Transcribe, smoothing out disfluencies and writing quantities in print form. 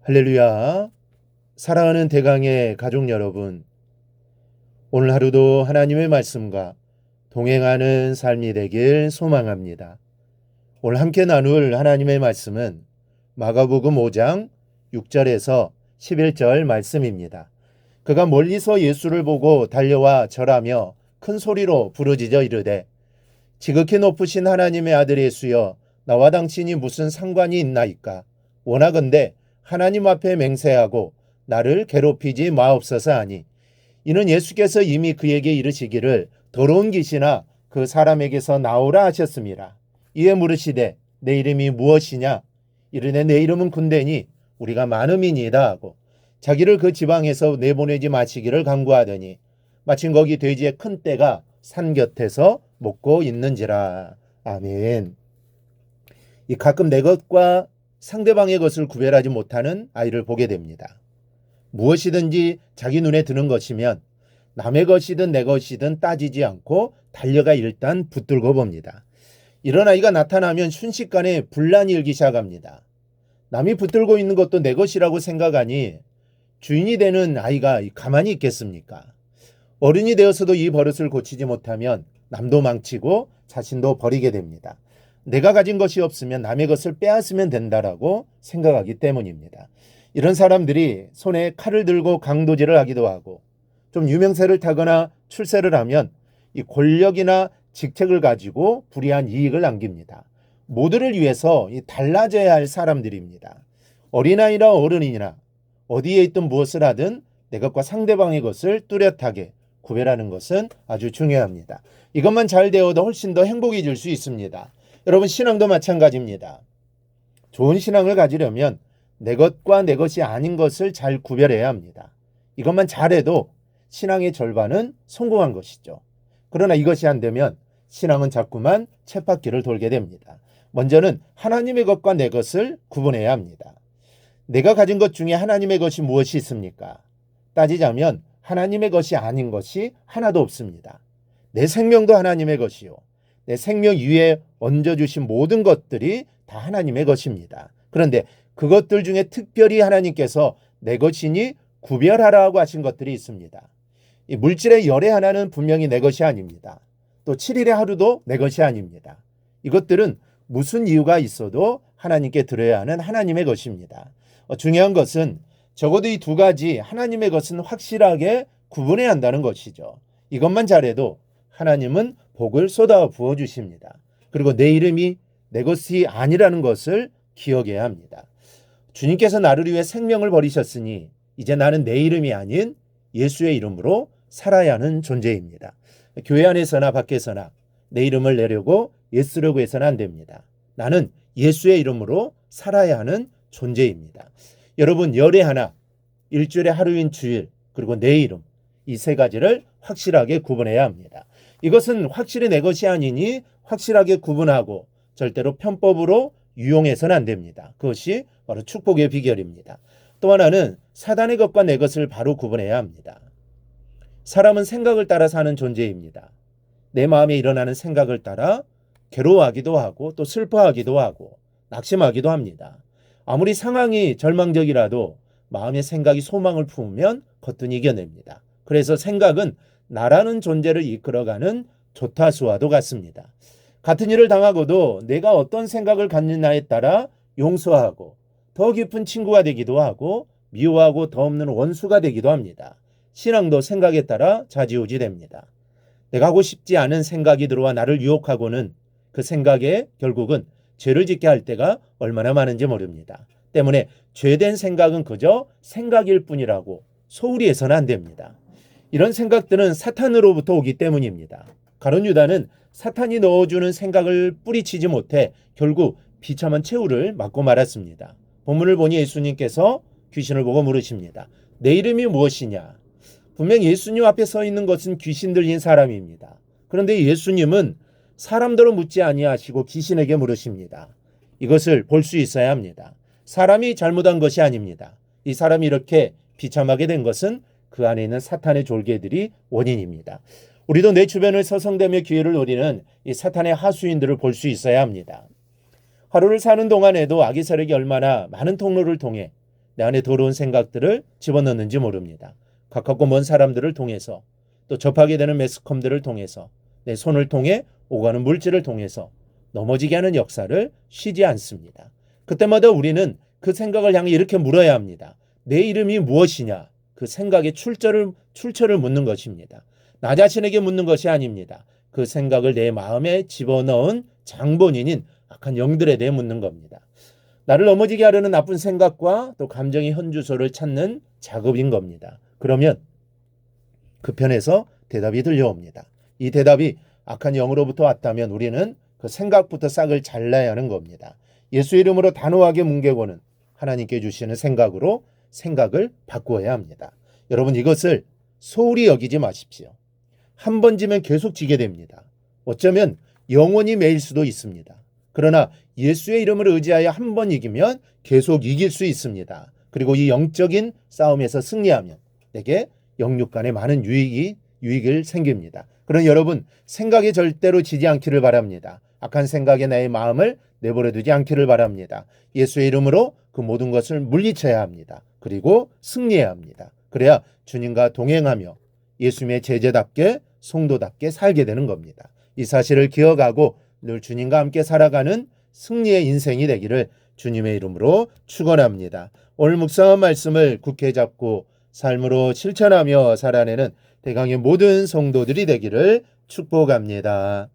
할렐루야. 사랑하는 대강의 가족 여러분, 오늘 하루도 하나님의 말씀과 동행하는 삶이 되길 소망합니다. 오늘 함께 나눌 하나님의 말씀은 마가복음 5장 6절에서 11절 말씀입니다. 그가 멀리서 예수를 보고 달려와 절하며 큰 소리로 부르짖어 이르되 지극히 높으신 하나님의 아들 예수여, 나와 당신이 무슨 상관이 있나이까? 원하건대 하나님 앞에 맹세하고 나를 괴롭히지 마옵소서 하니, 이는 예수께서 이미 그에게 이르시기를 더러운 귀신아 그 사람에게서 나오라 하셨습니다. 이에 물으시되 내 이름이 무엇이냐? 이르되 내 이름은 군대니 우리가 많음이니이다 하고 자기를 그 지방에서 내보내지 마시기를 간구하더니 마침 거기 돼지의 큰 떼가 산 곁에서 먹고 있는지라. 아멘. 가끔 내 것과 상대방의 것을 구별하지 못하는 아이를 보게 됩니다. 무엇이든지 자기 눈에 드는 것이면 남의 것이든 내 것이든 따지지 않고 달려가 일단 붙들고 봅니다. 이런 아이가 나타나면 순식간에 분란이 일기 시작합니다. 남이 붙들고 있는 것도 내 것이라고 생각하니 주인이 되는 아이가 가만히 있겠습니까? 어른이 되어서도 이 버릇을 고치지 못하면 남도 망치고 자신도 버리게 됩니다. 내가 가진 것이 없으면 남의 것을 빼앗으면 된다라고 생각하기 때문입니다. 이런 사람들이 손에 칼을 들고 강도질을 하기도 하고 좀 유명세를 타거나 출세를 하면 이 권력이나 직책을 가지고 불이한 이익을 남깁니다. 모두를 위해서 달라져야 할 사람들입니다. 어린아이나 어른이나 어디에 있든 무엇을 하든 내 것과 상대방의 것을 뚜렷하게 구별하는 것은 아주 중요합니다. 이것만 잘 되어도 훨씬 더 행복해질 수 있습니다. 여러분, 신앙도 마찬가지입니다. 좋은 신앙을 가지려면 내 것과 내 것이 아닌 것을 잘 구별해야 합니다. 이것만 잘해도 신앙의 절반은 성공한 것이죠. 그러나 이것이 안 되면 신앙은 자꾸만 쳇바퀴를 돌게 됩니다. 먼저는 하나님의 것과 내 것을 구분해야 합니다. 내가 가진 것 중에 하나님의 것이 무엇이 있습니까? 따지자면 하나님의 것이 아닌 것이 하나도 없습니다. 내 생명도 하나님의 것이요, 내 생명 위에 얹어주신 모든 것들이 다 하나님의 것입니다. 그런데 그것들 중에 특별히 하나님께서 내 것이니 구별하라고 하신 것들이 있습니다. 이 물질의 열의 하나는 분명히 내 것이 아닙니다. 또 7일의 하루도 내 것이 아닙니다. 이것들은 무슨 이유가 있어도 하나님께 드려야 하는 하나님의 것입니다. 중요한 것은 적어도 이 두 가지 하나님의 것은 확실하게 구분해야 한다는 것이죠. 이것만 잘해도 하나님은 복을 쏟아 부어주십니다. 그리고 내 이름이 내 것이 아니라는 것을 기억해야 합니다. 주님께서 나를 위해 생명을 버리셨으니 이제 나는 내 이름이 아닌 예수의 이름으로 살아야 하는 존재입니다. 교회 안에서나 밖에서나 내 이름을 내려고 예수라고 해서는 안 됩니다. 나는 예수의 이름으로 살아야 하는 존재입니다. 여러분, 열의 하나, 일주일의 하루인 주일, 그리고 내 이름, 이 세 가지를 확실하게 구분해야 합니다. 이것은 확실히 내 것이 아니니 확실하게 구분하고 절대로 편법으로 유용해서는 안 됩니다. 그것이 바로 축복의 비결입니다. 또 하나는 사단의 것과 내 것을 바로 구분해야 합니다. 사람은 생각을 따라 사는 존재입니다. 내 마음에 일어나는 생각을 따라 괴로워하기도 하고 또 슬퍼하기도 하고 낙심하기도 합니다. 아무리 상황이 절망적이라도 마음의 생각이 소망을 품으면 거뜬히 이겨냅니다. 그래서 생각은 나라는 존재를 이끌어가는 조타수와도 같습니다. 같은 일을 당하고도 내가 어떤 생각을 갖느냐에 따라 용서하고 더 깊은 친구가 되기도 하고 미워하고 더 없는 원수가 되기도 합니다. 신앙도 생각에 따라 좌지우지됩니다. 내가 하고 싶지 않은 생각이 들어와 나를 유혹하고는 그 생각에 결국은 죄를 짓게 할 때가 얼마나 많은지 모릅니다. 때문에 죄된 생각은 그저 생각일 뿐이라고 소홀히 해서는 안 됩니다. 이런 생각들은 사탄으로부터 오기 때문입니다. 가룟 유다는 사탄이 넣어주는 생각을 뿌리치지 못해 결국 비참한 최후를 맞고 말았습니다. 본문을 보니 예수님께서 귀신을 보고 물으십니다. 내 이름이 무엇이냐? 분명 예수님 앞에 서 있는 것은 귀신 들린 사람입니다. 그런데 예수님은 사람들로 묻지 아니하시고 귀신에게 물으십니다. 이것을 볼 수 있어야 합니다. 사람이 잘못한 것이 아닙니다. 이 사람이 이렇게 비참하게 된 것은 그 안에 있는 사탄의 졸개들이 원인입니다. 우리도 내 주변을 서성대며 기회를 노리는 이 사탄의 하수인들을 볼 수 있어야 합니다. 하루를 사는 동안에도 악의 세력이 얼마나 많은 통로를 통해 내 안에 더러운 생각들을 집어넣는지 모릅니다. 가깝고 먼 사람들을 통해서 또 접하게 되는 매스컴들을 통해서 내 손을 통해 오가는 물질을 통해서 넘어지게 하는 역사를 쉬지 않습니다. 그때마다 우리는 그 생각을 향해 이렇게 물어야 합니다. 내 이름이 무엇이냐? 그 생각의 출처를 묻는 것입니다. 나 자신에게 묻는 것이 아닙니다. 그 생각을 내 마음에 집어넣은 장본인인 악한 영들에 대해 묻는 겁니다. 나를 넘어지게 하려는 나쁜 생각과 또 감정의 현주소를 찾는 작업인 겁니다. 그러면 그 편에서 대답이 들려옵니다. 이 대답이 악한 영으로부터 왔다면 우리는 그 생각부터 싹을 잘라야 하는 겁니다. 예수 이름으로 단호하게 뭉개고는 하나님께 주시는 생각으로 생각을 바꾸어야 합니다. 여러분, 이것을 소홀히 여기지 마십시오. 한 번 지면 계속 지게 됩니다. 어쩌면 영원히 매일 수도 있습니다. 그러나 예수의 이름을 의지하여 한 번 이기면 계속 이길 수 있습니다. 그리고 이 영적인 싸움에서 승리하면 내게 영육 간에 많은 유익이 생깁니다. 그러나 여러분, 생각에 절대로 지지 않기를 바랍니다. 악한 생각에 나의 마음을 내버려 두지 않기를 바랍니다. 예수의 이름으로 그 모든 것을 물리쳐야 합니다. 그리고 승리해야 합니다. 그래야 주님과 동행하며 예수님의 제자답게 성도답게 살게 되는 겁니다. 이 사실을 기억하고 늘 주님과 함께 살아가는 승리의 인생이 되기를 주님의 이름으로 축원합니다. 오늘 묵상한 말씀을 굳게 잡고 삶으로 실천하며 살아내는 대강의 모든 성도들이 되기를 축복합니다.